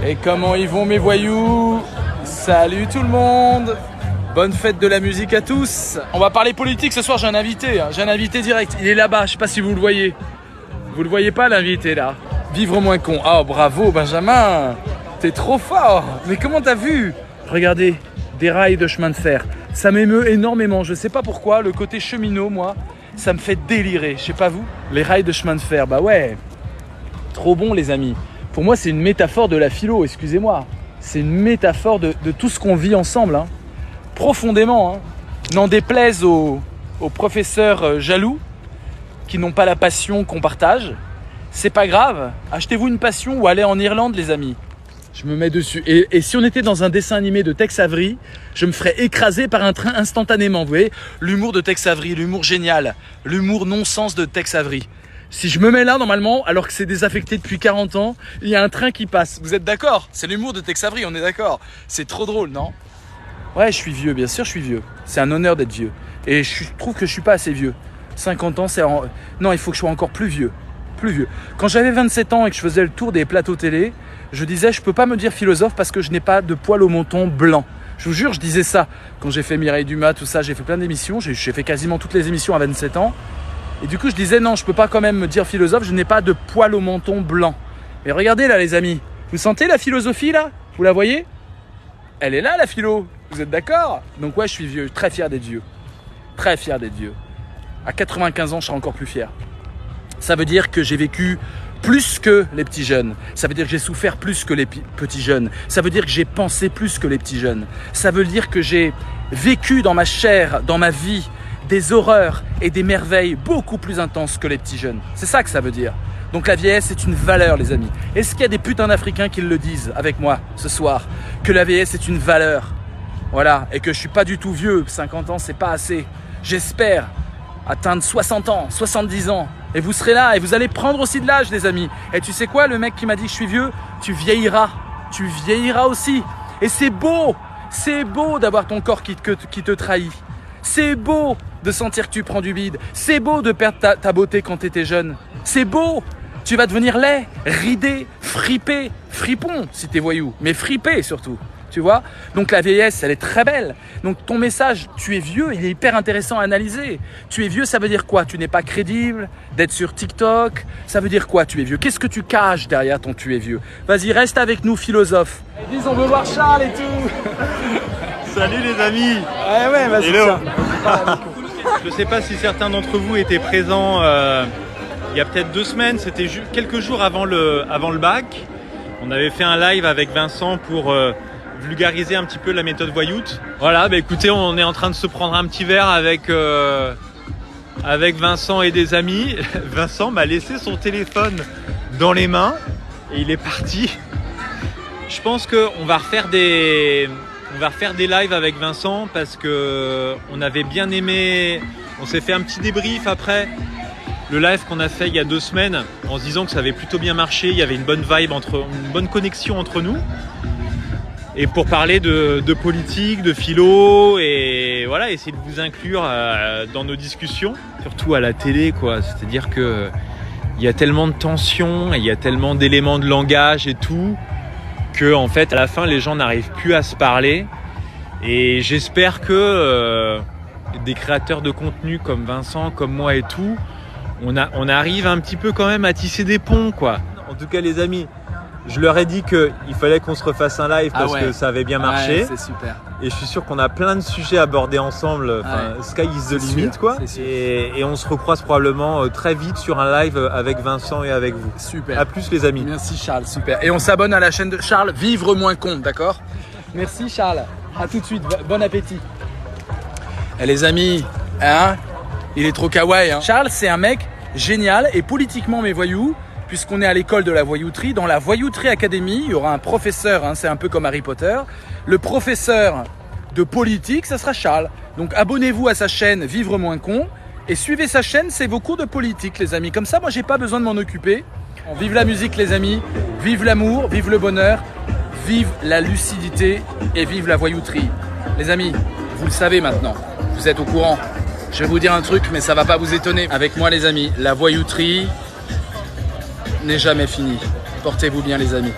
Et comment ils vont mes voyous? Salut tout le monde! Bonne fête de la musique à tous! On va parler politique ce soir, j'ai un invité direct. Il est là-bas, je sais pas si vous le voyez. Vous le voyez pas l'invité là? Vivre moins con. Oh bravo Benjamin! T'es trop fort! Mais comment t'as vu? Regardez, des rails de chemin de fer. Ça m'émeut énormément, je sais pas pourquoi, le côté cheminot, moi, ça me fait délirer. Je sais pas vous? Les rails de chemin de fer, bah ouais! Trop bon les amis! Pour moi, c'est une métaphore de la philo, excusez-moi. C'est une métaphore de tout ce qu'on vit ensemble, hein. Profondément. Hein. N'en déplaise aux professeurs jaloux qui n'ont pas la passion qu'on partage. C'est pas grave. Achetez-vous une passion ou allez en Irlande, les amis. Je me mets dessus. Et si on était dans un dessin animé de Tex Avery, je me ferais écraser par un train instantanément. Vous voyez, l'humour de Tex Avery, l'humour génial, l'humour non-sens de Tex Avery. Si je me mets là, normalement, alors que c'est désaffecté depuis 40 ans, il y a un train qui passe. Vous êtes d'accord? C'est l'humour de Tex Avery, on est d'accord? C'est trop drôle, non? Ouais, je suis vieux, bien sûr, je suis vieux. C'est un honneur d'être vieux. Et je trouve que je suis pas assez vieux. 50 ans, c'est... Non, il faut que je sois encore plus vieux. Plus vieux. Quand j'avais 27 ans et que je faisais le tour des plateaux télé, je disais, je peux pas me dire philosophe parce que je n'ai pas de poil au menton blanc. Je vous jure, je disais ça. Quand j'ai fait Mireille Dumas, tout ça, j'ai fait plein d'émissions. J'ai fait quasiment toutes les émissions à 27 ans. Et du coup, je disais, non, je peux pas quand même me dire philosophe, je n'ai pas de poil au menton blanc. Mais regardez là, les amis. Vous sentez la philosophie là? Vous la voyez? Elle est là, la philo. Vous êtes d'accord? Donc ouais, je suis vieux, très fier d'être vieux. Très fier d'être vieux. À 95 ans, je serai encore plus fier. Ça veut dire que j'ai vécu plus que les petits jeunes. Ça veut dire que j'ai souffert plus que les petits jeunes. Ça veut dire que j'ai pensé plus que les petits jeunes. Ça veut dire que j'ai vécu dans ma chair, dans ma vie, des horreurs et des merveilles beaucoup plus intenses que les petits jeunes. C'est ça que ça veut dire. Donc la vieillesse, c'est une valeur, les amis. Est-ce qu'il y a des putains d'Africains qui le disent avec moi ce soir? Que la vieillesse est une valeur. Voilà. Et que je suis pas du tout vieux. 50 ans, c'est pas assez. J'espère atteindre 60 ans, 70 ans. Et vous serez là et vous allez prendre aussi de l'âge, les amis. Et tu sais quoi, le mec qui m'a dit que je suis vieux, tu vieilliras. Tu vieilliras aussi. Et c'est beau. C'est beau d'avoir ton corps qui te trahit. C'est beau de sentir que tu prends du bide. C'est beau de perdre ta beauté quand tu étais jeune. C'est beau. Tu vas devenir laid, ridé, fripé, fripon si t'es voyou. Mais fripé surtout. Tu vois? Donc la vieillesse, elle est très belle. Donc ton message, tu es vieux, il est hyper intéressant à analyser. Tu es vieux, ça veut dire quoi? Tu n'es pas crédible d'être sur TikTok. Ça veut dire quoi, tu es vieux? Qu'est-ce que tu caches derrière ton tu es vieux? Vas-y, reste avec nous, philosophe. Ils disent, on veut voir Charles et tout. Salut les amis. Ouais, vas-y. Hello. Je ne sais pas si certains d'entre vous étaient présents il y a peut-être 2 semaines, c'était quelques jours avant le bac. On avait fait un live avec Vincent pour vulgariser un petit peu la méthode voyoute. Voilà, bah écoutez, on est en train de se prendre un petit verre avec Vincent et des amis. Vincent m'a laissé son téléphone dans les mains et il est parti. Je pense qu'on va refaire des lives avec Vincent parce que on avait bien aimé. On s'est fait un petit débrief après le live qu'on a fait il y a 2 semaines en se disant que ça avait plutôt bien marché. Il y avait une bonne vibe, une bonne connexion entre nous. Et pour parler de politique, de philo et voilà, essayer de vous inclure dans nos discussions, surtout à la télé, quoi. C'est-à-dire que il y a tellement de tensions et il y a tellement d'éléments de langage et tout que en fait à la fin les gens n'arrivent plus à se parler. Et j'espère que des créateurs de contenu comme Vincent, comme moi et tout, on arrive un petit peu quand même à tisser des ponts, quoi. En tout cas les amis, je leur ai dit qu'il fallait qu'on se refasse un live parce que ça avait bien marché. Ouais, c'est super. Et je suis sûr qu'on a plein de sujets à aborder ensemble. Sky is the limit, quoi. Et on se recroise probablement très vite sur un live avec Vincent et avec vous. Super. À plus les amis. Merci Charles, super. Et on s'abonne à la chaîne de Charles, Vivre moins con, d'accord? Merci Charles. À tout de suite. Bon appétit. Et les amis, hein? Il est trop kawaii, hein? Charles, c'est un mec génial et politiquement mes voyous. Puisqu'on est à l'école de la voyouterie, dans la Voyouterie Academy, il y aura un professeur, hein, c'est un peu comme Harry Potter. Le professeur de politique, ça sera Charles. Donc abonnez-vous à sa chaîne Vivre moins con et suivez sa chaîne, c'est vos cours de politique, les amis. Comme ça, moi, j'ai pas besoin de m'en occuper. Vive la musique, les amis. Vive l'amour, vive le bonheur, vive la lucidité et vive la voyouterie. Les amis, vous le savez maintenant, vous êtes au courant. Je vais vous dire un truc, mais ça va pas vous étonner. Avec moi, les amis, la voyouterie n'est jamais fini. Portez-vous bien, les amis.